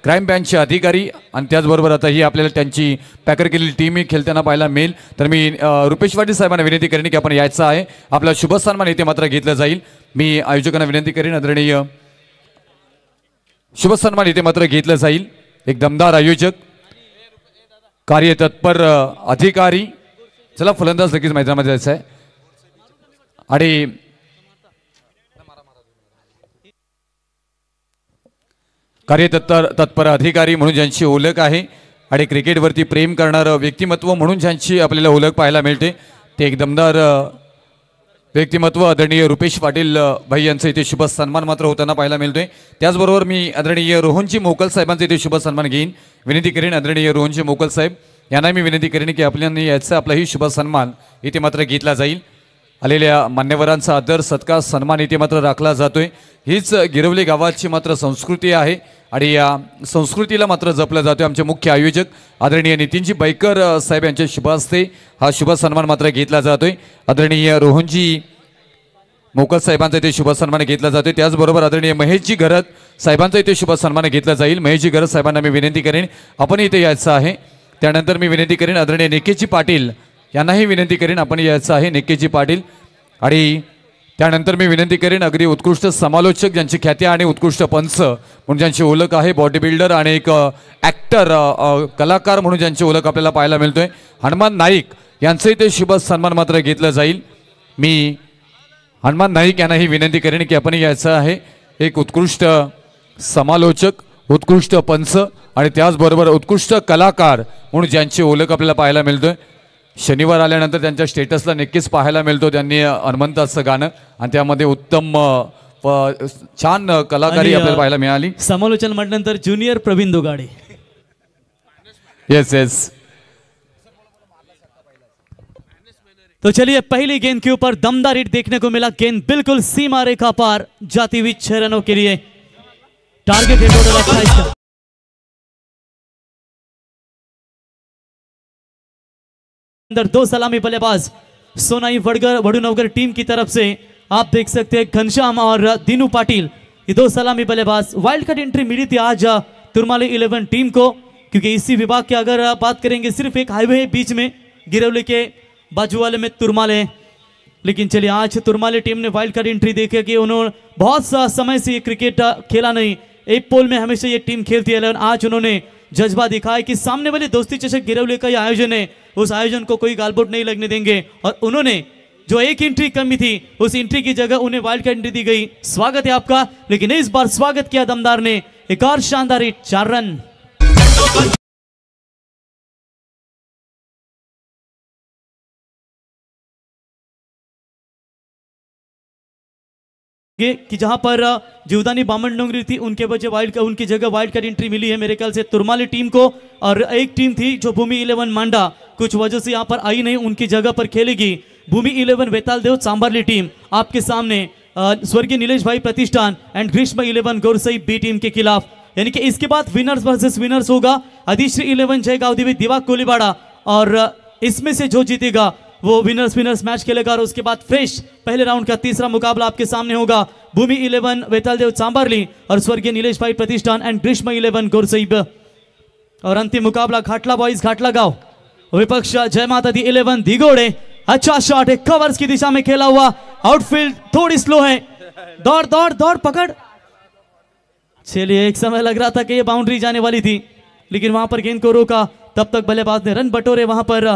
क्राईम बँचचे अधिकारी आणि त्याचबरोबर आता ही आपल्याला त्यांची पॅकर केलेली टीमही खेळताना पाहायला मिळेल. तर मी रुपेश पाटील साहेबांना विनंती करेन की आपण यायचं आहे. आपला शुभ सन्मान इथे मात्र घेतलं जाईल. मी आयोजकांना विनंती करेन आदरणीय शुभ सन्मान इथे मात्र घेतलं जाईल. एक दमदार आयोजक कार्यतत्पर अधिकारी. चला फलंदाज लगेच मैदानामध्ये जायचं आहे. आणि कार्यतत्पर अधिकारी म्हणून ज्यांची ओळख आहे आणि क्रिकेटवरती प्रेम करणारं व्यक्तिमत्व म्हणून ज्यांची आपल्याला ओळख पाहायला मिळते ते एक दमदार व्यक्तिमत्व आदरणीय रुपेश पाटील भाई यांचा इथे शुभ सन्मान मात्र होताना पाहायला मिळतोय. त्याचबरोबर मी आदरणीय रोहनजी मोकल साहेबांचा इथे शुभ सन्मान घेईन. विनंती करेन आदरणीय रोहनजी मोकल साहेब यांना मी विनंती करेन की आपल्याला याचा आपलाही शुभ सन्मान इथे मात्र घेतला जाईल. आलेल्या मान्यवरांचा आदर सत्कार सन्मान इथे मात्र राखला जातोय. हीच गिरवली गावाची मात्र संस्कृती आहे आणि या संस्कृतीला मात्र जपलं जातोय. आमचे मुख्य आयोजक आदरणीय नितीनजी बैकर साहेब यांच्या शुभ हस्ते हा शुभ सन्मान मात्र घेतला जातोय. आदरणीय रोहनजी मोकल साहेबांचा इथे शुभ सन्मान घेतला जातोय. त्याचबरोबर आदरणीय महेशजी घरत साहेबांचा इथे शुभ सन्मान घेतला जाईल. महेशजी घरत साहेबांना मी विनंती करेन आपण इथे यायचं आहे. त्यानंतर मी विनंती करेन आदरणीय निकेजी पाटील यांनाही विनंती करेन आपण यायचं आहे. निकेजी पाटील आणि त्यानंतर मी विनंती करेन अगदी उत्कृष्ट समालोचक ज्यांची ख्याती आणि उत्कृष्ट पंच म्हणून ज्यांची ओळख आहे. बॉडी बिल्डर आणि एक ॲक्टर कलाकार म्हणून ज्यांची ओळख आपल्याला पाहायला मिळतोय हनुमान नाईक यांचंही ते शुभ सन्मान मात्र घेतलं जाईल. मी हनुमान नाईक यांनाही विनंती करेन की आपण यायचं आहे. एक उत्कृष्ट समालोचक उत्कृष्ट पंच आणि त्याचबरोबर उत्कृष्ट कलाकार म्हणून ज्यांची ओळख आपल्याला पाहायला मिळतोय. शनिवार आल्यानंतर त्यांच्या स्टेटसला नक्कीच पाहायला मिळतो त्यांनी हनुमंताचं गाणं आणि त्यामध्ये उत्तम छान कलाकारी आपल्याला पाहायला मिळाली. समालोचन म्हटल्यानंतर junior Praveen Dogade. Yes yes. तो चलिए पहली गेंद के ऊपर दमदार हिट देखने को मिला. गेंद बिल्कुल सीमा रेखा पार जाती हुई 6 रनों के लिए. टारगेट है टोटल 28 का. अंदर 2 सलामी बल्लेबाज सोनाई वडुनवगर टीम की तरफ से आप देख सकते हैं घनश्याम और दीनू पाटिल ये 2 सलामी बल्लेबाज. वाइल्ड कार्ड एंट्री मिली थी आज तुरमाले 11 टीम को क्योंकि इसी विभाग की अगर बात करेंगे सिर्फ एक हाईवे है बीच में गिरवली के बाजू वाले में तुरमाले. लेकिन चलिए आज तुरमाले टीम ने वाइल्ड कार्ड एंट्री देखी कि उन्होंने बहुत सा समय से ये क्रिकेट खेला नहीं. एक पोल में हमेशा ये टीम खेलती है लेकिन आज उन्होंने जज्बा दिखाया कि सामने वाले दोस्ती चषक गिरवली का ये आयोजन है उस आयोजन को कोई गालबोट नहीं लगने देंगे. और उन्होंने जो एक एंट्री कमी थी उस एंट्री की जगह उन्हें वाइल्ड कार्ड एंट्री दी गई. स्वागत है आपका. लेकिन इस बार स्वागत किया दमदार ने. एक और शानदार हिट 4 रन. कि जहां पर जीवदानी बामन डोंगरी थी उनकी जगह वाइल्ड कार्ड एंट्री मिली है मेरे ख्याल से तुरमाली टीम को. और एक टीम थी जो भूमि 11 मांडा कुछ वजह से यहां पर आई नहीं उनकी जगह पर खेलेगी भूमि 11 वेतालदेव चांबारली टीम. आपके सामने स्वर्गीय नीलेश भाई प्रतिष्ठान एंड ग्रीष्म 11 गौरसई बी टीम के खिलाफ यानी कि इसके बाद विनर्स वर्सेस विनर्स होगा। अधिश्री 11 जय गावदेवी दिवा कोलीबाड़ा, और इसमें से जो जीतेगा वो विनर्स मैच खेलेगा। और उसके बाद फ्रेश पहले राउंड का तीसरा मुकाबला आपके सामने होगा। भूमि 11 वेतालदेव चांबारली और स्वर्गीय नीलेश भाई प्रतिष्ठान एंड ग्रीष्म 11 गोरसईब। और अंतिम मुकाबला घाटला बॉयज घाटला गांव विपक्ष जय माता दी 11 दिगोड़े। अच्छा शॉट है, कवर्स की दिशा में खेला हुआ, आउटफील्ड थोड़ी स्लो है, दौड़ दौड़ दौड़ पकड़। चलिए, एक समय लग रहा था कि ये बाउंड्री जाने वाली थी, लेकिन वहां पर गेंद को रोका। तब तक बल्लेबाज ने रन बटोरे, वहां पर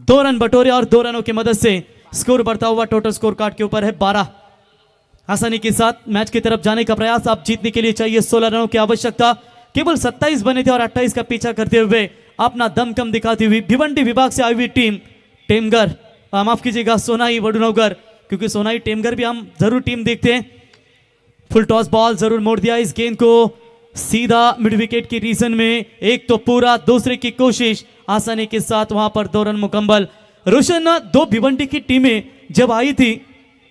2 रन बटोरे और 2 रनों की मदद से स्कोर बढ़ता हुआ टोटल स्कोर कार्ड के ऊपर है 12। आसानी के साथ मैच की तरफ जाने का प्रयास। आप जीतने के लिए चाहिए 16 रनों की आवश्यकता, केवल 27 बने थे और 28 का पीछा करते हुए अपना दमखम दिखाती हुई भिवंडी विभाग से आई हुई टीम टेमगर, माफ कीजिएगा सोनाई वडुनगर, क्योंकि सोनाई टेमगर भी हम जरूर टीम देखते हैं। फुल टॉस बॉल जरूर मोड़ दिया इस गेंद को सीधा मिड विकेट की रीजन में, एक तो पूरा, दूसरे की कोशिश, आसानी के साथ वहां पर 2 रन मुकम्मल। रोशन, 2 भिवंडी की टीमें जब आई थी,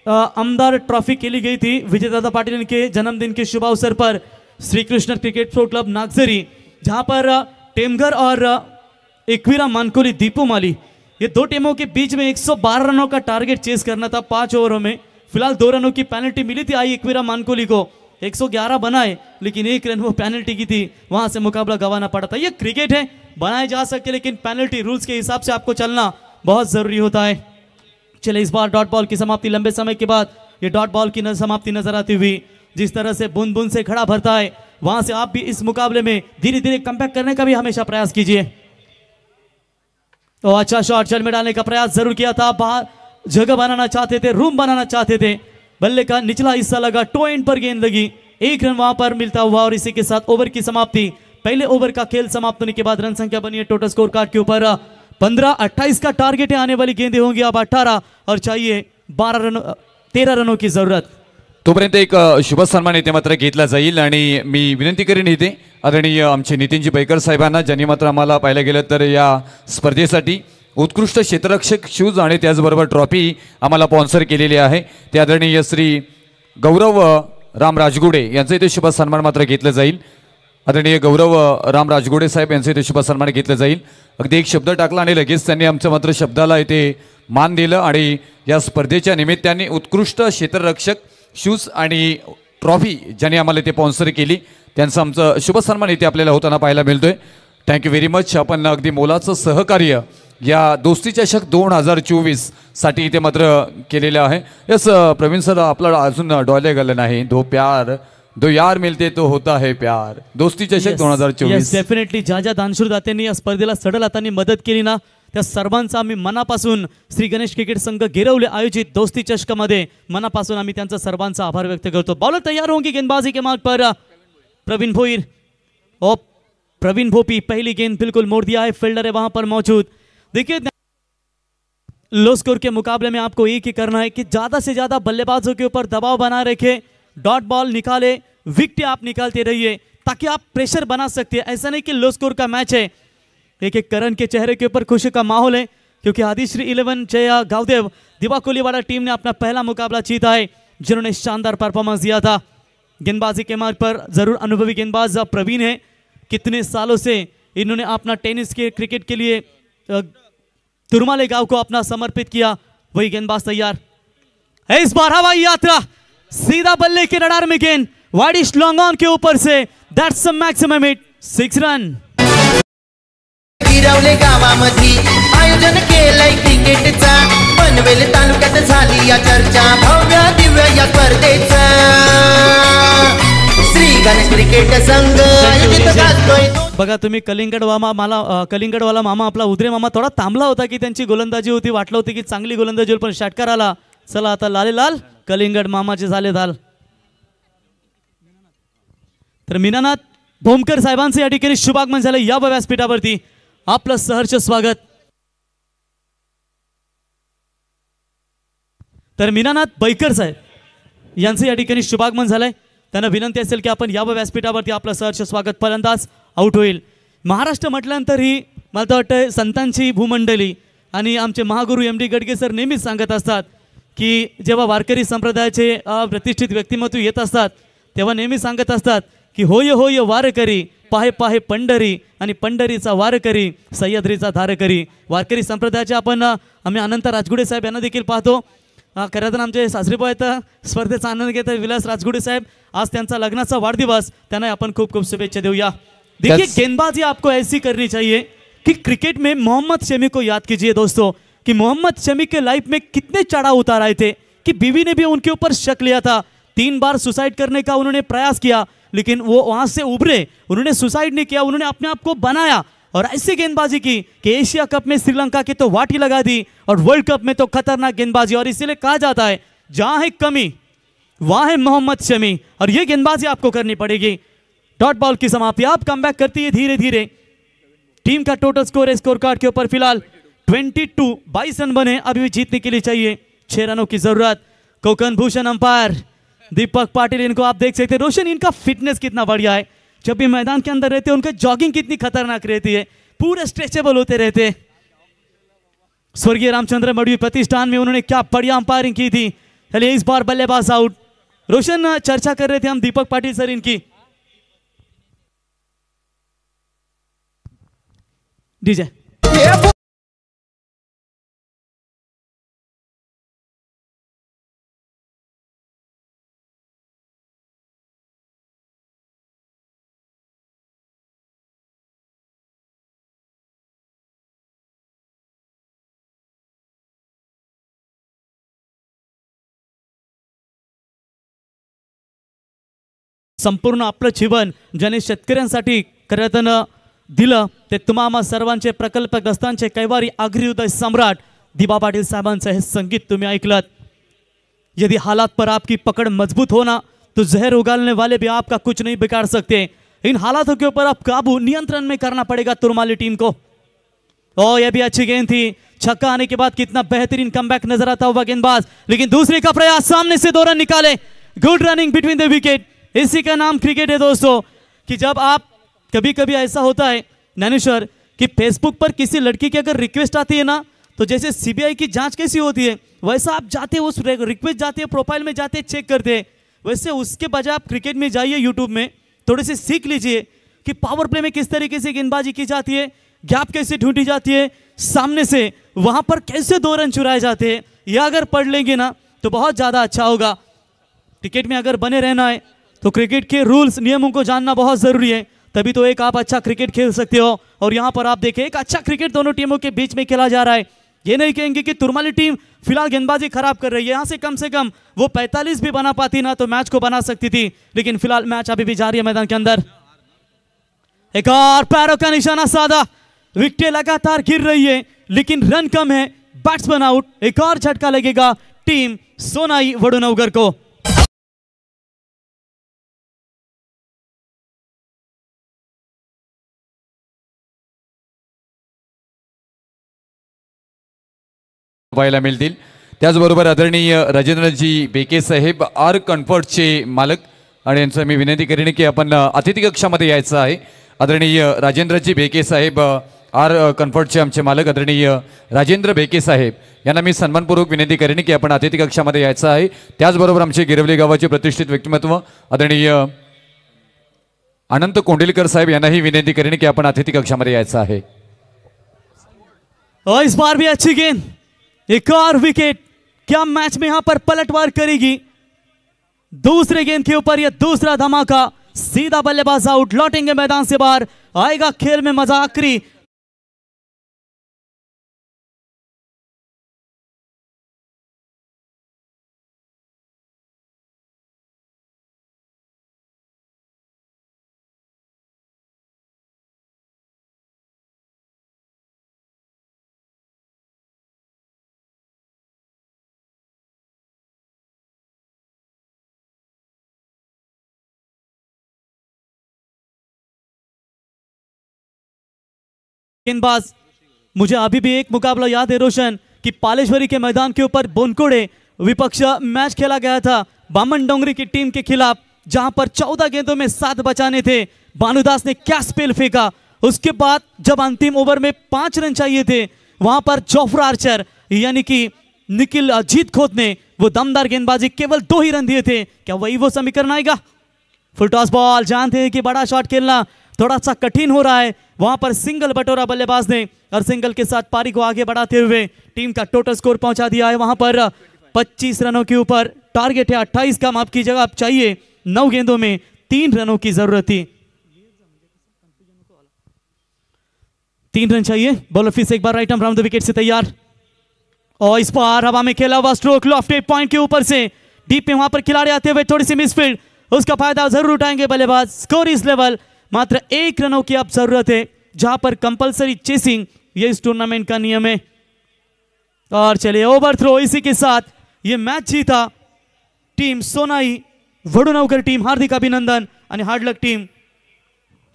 आमदार ट्रॉफी खेली गई थी विजय दादा पाटिल के जन्मदिन के शुभ अवसर पर Shri Krishna cricket pro club Nagzari, जहां पर टेमगर और एकवीरा मानकोली दीपू माली, ये 2 टीमों के बीच में 112 रनों का टारगेट चेस करना था 5 ओवरों में। फिलहाल 2 रनों की पेनल्टी मिली थी आई एकवीरा मानकोली को, 111 बनाए, लेकिन 1 रन वो पेनल्टी की थी, वहां से मुकाबला गंवाना पड़ा था। ये क्रिकेट है, बनाए जा सकते, लेकिन पेनल्टी रूल्स के हिसाब से आपको चलना बहुत जरूरी होता है। चले, इस बार डॉट बॉल की समाप्ति, लंबे समय के बाद ये डॉट बॉल की समाप्ति नजर आती हुई। जिस तरह से बूंद बूंद से खड़ा भरता है, वहां से आप भी इस मुकाबले में धीरे धीरे कमबैक करने का भी हमेशा प्रयास कीजिए। तो अच्छा शॉट चल में डालने का प्रयास जरूर किया था, बाहर जगह बनाना चाहते थे, रूम बनाना चाहते थे, बल्ले का निचला हिस्सा लगा, टो एंड पर गेंद लगी, 1 रन वहां पर मिलता हुआ। और इसी के साथ ओवर की समाप्ति, पहले ओवर का खेल समाप्त होने के बाद रन संख्या बनी है टोटल स्कोर कार्ड के ऊपर 15-28 का टारगेट है, आने वाली गेंदें होंगी अब 18 और चाहिए 13 रनों की जरूरत। तोपर्यंत एक शुभ सन्मान इथे मात्र घेतला जाईल आणि मी विनंती करीन इथे आदरणीय आमचे नितीनजी पैकर साहेबांना, ज्यांनी मात्र आम्हाला पाहिलं गेलं तर या स्पर्धेसाठी उत्कृष्ट क्षेत्ररक्षक शूज आणि त्याचबरोबर ट्रॉफी आम्हाला स्पॉन्सर केलेली आहे, ते आदरणीय श्री गौरव राम राजगुडे यांचं इथे शुभ सन्मान मात्र घेतलं जाईल। आदरणीय गौरव राम राजगुडे साहेब यांचं इथे शुभ सन्मान घेतलं जाईल। अगदी एक शब्द टाकला आणि लगेच त्यांनी आमच्या मात्र शब्दाला इथे मान दिलं आणि या स्पर्धेच्या निमित्ताने उत्कृष्ट क्षेत्ररक्षक शूज आणि ट्रॉफी ज्यांनी आम्हाला इथे स्पॉन्सर केली त्यांचं आमचं शुभ सन्मान इथे आपल्याला होताना पाहायला मिळतोय। Thank you very much. आपण अगदी मोलाचं सहकार्य या दोस्ती चषक 2024 साठी इथे मात्र केलेलं आहे। यस प्रवीण सर, आपला अजून डायलॉग आला नाही, दो यार मिलते तो होता है प्यार, दोस्ती चषक 2024। डेफिनेटली ज्या ज्या दानशूर दात्यांनी या स्पर्धेला सडल हातांनी मदत केली ना, त्या सर्वांचा आम्ही मनापासून श्री गणेश क्रिकेट संघ गिरवले आयोजित दोस्ती चषकामध्ये मनापासून आम्ही त्यांचा सर्वांचा आभार व्यक्त करतो। बॉलर तैयार होंगे, गेंदबाजी के मार्ग पर प्रवीण भोईर और प्रवीण भोपी, पहली गेंद बिल्कुल मोड़ दिया है, फील्डर है वहां पर मौजूद। देखिए, लो स्कोर के मुकाबले में आपको एक ही करना है कि ज्यादा से ज्यादा बल्लेबाजों के ऊपर दबाव बनाए रखे, डॉट बॉल निकाले, विकेट आप निकालते रहिए ताकि आप प्रेशर बना सकते हैं। ऐसा नहीं कि लो स्कोर का मैच है। एक एक करण के चेहरे के ऊपर खुशी का माहौल है, क्योंकि आदिश्री 11 जया गावदेव दिवा कोलीवाड़ा टीम ने अपना पहला मुकाबला जीता है, जिन्होंने शानदार परफॉर्मेंस दिया था। गेंदबाजी के मार्ग पर जरूर अनुभवी गेंदबाज प्रवीण है, कितने सालों से इन्होंने अपना टेनिस के क्रिकेट के लिए तुरमाले गांव को अपना समर्पित किया। वही गेंदबाज तैयार है, इस बार हवाई यात्रा, सीधा बल्ले के रडार में गेंद, वाइडिश लॉन्ग ऑन के ऊपर से, that's a maximum hit, 6 run. Girwale गावामध्ये आयोजन केलंय क्रिकेटचा, पनवेल तालुक्यात झाली या चर्चा, भव्य दिव्य या स्पर्धेचा श्री गणेश क्रिकेट संघ आयोजित करतोय। बघा तुम्ही कलिंगडवाला मामा आपला उदरे मामा थोडा थांबला होता की त्यांची गोलंदाजी होती, वाटलं होतं की चांगली गोलंदाजी होईल, पण षटकार आला। चला आता लाले लाल कलिंगड मामाचे झाले धाल। तर मीनानाथ भोमकर साहेबांचे या ठिकाणी शुभागमन झाले या व्यासपीठावरती, आपलं सहर्ष स्वागत। तर मीनानाथ बैकर साहेब यांचे या ठिकाणी शुभागमन झालंय, त्यांना विनंती असेल की आपण या व्यासपीठावरती आपलं सहर्ष स्वागत। फलंदाज आउट होईल। महाराष्ट्र म्हटल्यानंतर ही मला वाटतं संतांची भूमंडली आणि आमचे महागुरु MD गडगे सर नेहमीच सांगत असतात की जेव्हा वारकरी संप्रदायाचे प्रतिष्ठित व्यक्तिमत्व येत असतात तेव्हा नेहमी सांगत असतात की होय होय वारकरी पाहे पाहे पंढरी आणि पंढरीचा वारकरी सह्याद्रीचा धारकरी. वारकरी संप्रदायाचे आम्ही अनंत राजगुडे साहेब यांना देखील पाहतो. खरं तर आमचे सासरीबा आहेत स्पर्धेचा आनंद घेत आहे विलास राजगुडे साहेब. आज त्यांचा लग्नाचा वाढदिवस, त्यांना आपण खूप खूप शुभेच्छा देऊया. देखिए गेंदबाजी आपको ऐसी करनी चाहिए कि क्रिकेट में मोहम्मद शमी को याद कीजिए दोस्तों कि मोहम्मद शमी के लाइफ में कितने चढ़ाव उतार आए थे कि बीवी ने भी उनके ऊपर शक लिया था. 3 बार सुसाइड करने का उन्होंने प्रयास किया, लेकिन वो वहां से उभरे. उन्होंने सुसाइड नहीं किया, उन्होंने अपने आप को बनाया और ऐसी गेंदबाजी की कि एशिया कप में श्रीलंका की तो वाटी लगा दी और वर्ल्ड कप में तो खतरनाक गेंदबाजी. और इसीलिए कहा जाता है जहां है कमी वहां है मोहम्मद शमी, और ये गेंदबाजी आपको करनी पड़ेगी. डॉट बॉल की समाप्ति, आप कमबैक करती है धीरे धीरे. टीम का टोटल स्कोर है स्कोर कार्ड के ऊपर फिलहाल 22 रन बने, अभी भी जीतने के लिए चाहिए 6 रनों की जरूरत. कोकण भूषण अंपायर दीपक पाटिल, इनको आप देख सकते हैं. रोशन, इनका फिटनेस कितना बढ़िया है, जब भी मैदान के अंदर रहते हैं उनका जॉगिंग कितनी खतरनाक रहती है, पूरे स्ट्रेचेबल होते रहते. स्वर्गीय रामचंद्र मडवी प्रतिष्ठान में उन्होंने क्या बढ़िया अंपायरिंग की थी. चलिए इस बार बल्लेबाज आउट. रोशन, चर्चा कर रहे थे हम दीपक पाटिल सर इनकी. डीजे संपूर्ण आपलं जीवन ज्याने शेतकऱ्यांसाठी खरं दिलं ते तुम्हा सर्वांचे प्रकल्पग्रस्तांचे कैवारी आगरी उदय सम्राट दिबा पाटिल साहेबांचं हे संगीत तुम्ही ऐकलत. यदि हालात पर आपकी पकड़ मजबूत होना तो जहर उगालने वाले भी आपका कुछ नहीं बिगाड़ सकते. इन हालातों के ऊपर आप काबू नियंत्रण में करना पड़ेगा तुरमाली टीम को. ओ ये भी अच्छी गेंद थी, छक्का आने के बाद कितना बेहतरीन कमबैक नजर आता हुआ गेंदबाज, लेकिन दूसरे का प्रयास, सामने से 2 रन निकाले. Good running between the wicket. इसी का नाम क्रिकेट है दोस्तों कि जब आप कभी कभी ऐसा होता है ज्ञानेश्वर कि फेसबुक पर किसी लड़की की अगर रिक्वेस्ट आती है ना, तो जैसे सीबीआई की जांच कैसी होती है वैसा आप जाते उस रिक्वेस्ट जाते हैं, प्रोफाइल में जाते चेक करते हैं, वैसे उसके बजाय आप क्रिकेट में जाइए, यूट्यूब में थोड़े से सीख लीजिए कि पावर प्ले में किस तरीके से गेंदबाजी की जाती है, गैप कैसे ढूंढी जाती है, सामने से वहां पर कैसे 2 रन चुराए जाते हैं. यह अगर पढ़ लेंगे ना तो बहुत ज़्यादा अच्छा होगा. क्रिकेट में अगर बने रहना है तो क्रिकेट के रूल्स नियमों को जानना बहुत ज़रूरी है, तभी तो एक आप अच्छा क्रिकेट खेल सकते हो. और यहाँ पर आप देखें एक अच्छा क्रिकेट दोनों टीमों के बीच में खेला जा रहा है. ये नहीं कहेंगे कि तुरमाली टीम फिलहाल गेंदबाजी खराब कर रही है, यहाँ से कम वो 45 भी बना पाती ना तो मैच को बना सकती थी, लेकिन फिलहाल मैच अभी भी जारी है मैदान के अंदर. एक और पैरों का निशाना साधा, विकेटें लगातार गिर रही है लेकिन रन कम है, बैट्समैन आउट. एक और झटका लगेगा टीम सोनाई वडुनवगर को. पाहायला मिळतील. त्याचबरोबर आदरणीय राजेंद्रजी बेके साहेब आर कम्फर्टचे मालक, आणि यांचं मी विनंती करीन की आपण अतिथी कक्षामध्ये यायचं आहे. आदरणीय राजेंद्रजी बेके साहेब आर कम्फर्टचे आमचे मालक आदरणीय राजेंद्र बेके साहेब यांना मी सन्मानपूर्वक विनंती करीन की आपण अतिथी कक्षामध्ये यायचं आहे. त्याचबरोबर आमचे गिरवली गावाचे प्रतिष्ठित व्यक्तिमत्व आदरणीय अनंत कोंडिलकर साहेब यांनाही विनंती करीन की आपण अतिथी कक्षामध्ये यायचं आहे. और इस बार भी अच्छी गेंद, एक और विकेट. क्या मैच में यहां पर पलटवार करेगी? दूसरे गेंद के ऊपर यह दूसरा धमाका, सीधा बल्लेबाज आउट, लौटेंगे मैदान से बाहर, आएगा खेल में मजा. आखिरी गेंदबाज. मुझे अभी भी एक मुकाबला याद है रोशन कि पालेश्वरी के मैदान के ऊपर बोनकोड़े विपक्ष मैच खेला गया था बामन डोंगरी की टीम के खिलाफ, जहां पर 14 गेंदों में 7 बचाने थे. भानुदास ने क्या स्पेल फेंका. उसके बाद जब अंतिम ओवर में 5 रन चाहिए थे, वहां पर जोफ्रा आर्चर यानी कि निखिल जीत खोत ने वो दमदार गेंदबाजी, केवल 2 ही रन दिए थे. क्या वही वो समीकरण आएगा? फुल टॉस बॉल, जानते हैं कि बड़ा शॉट खेलना थोड़ा सा कठिन हो रहा है। वहां पर सिंगल बटोरा बल्लेबाज ने और सिंगल के साथ पारी को आगे बढ़ाते हुए टीम का टोटल स्कोर पहुंचा दिया है वहां पर 25 रनों के ऊपर। टारगेट है 28 का, माफ कीजिएगा, अब चाहिए 9 गेंदों में 3 रनों की जरूरत थी। 3 रन चाहिए। बॉलर फिर से एक बार right arm round the wicket से तैयार और इस बार हवा में खेला हुआ स्ट्रोक लॉफ्टेड पॉइंट के ऊपर से डीप में वहां पर खिलाड़ी आते हुए थोड़ी सी मिसफील्ड, उसका फायदा जरूर उठाएंगे बल्लेबाज। स्कोर इस लेवल, मात्र 1 रनों की अब जरूरत है जहां पर कंपलसरी चेसिंग ये इस टूर्नामेंट का नियम है। और चलिए ओवर थ्रो, इसी के साथ ये मैच जीता टीम सोनाई वडुनवकर टीम। हार्दिक अभिनंदन आणि हार्ड लक टीम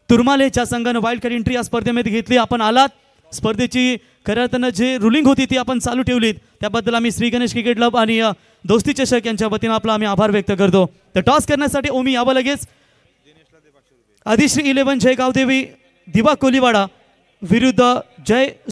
तुरमालेच्या संघानं वाईल्ड कार्ड एंट्री या स्पर्धेमध्ये घेतली। आपण आलात, स्पर्धेची खऱ्या अर्थानं जे रुलिंग होती ती आपण चालू ठेवलीत, त्याबद्दल आम्ही श्री गणेश क्रिकेट क्लब आणि दोस्ती चषक यांच्या वतीनं आपला आम्ही आभार व्यक्त करतो। तर टॉस करण्यासाठी ओमी यावं लगेच। आदिश्री 11 जयगाव देवी दिवा कोलीवाडा विरुद्ध जय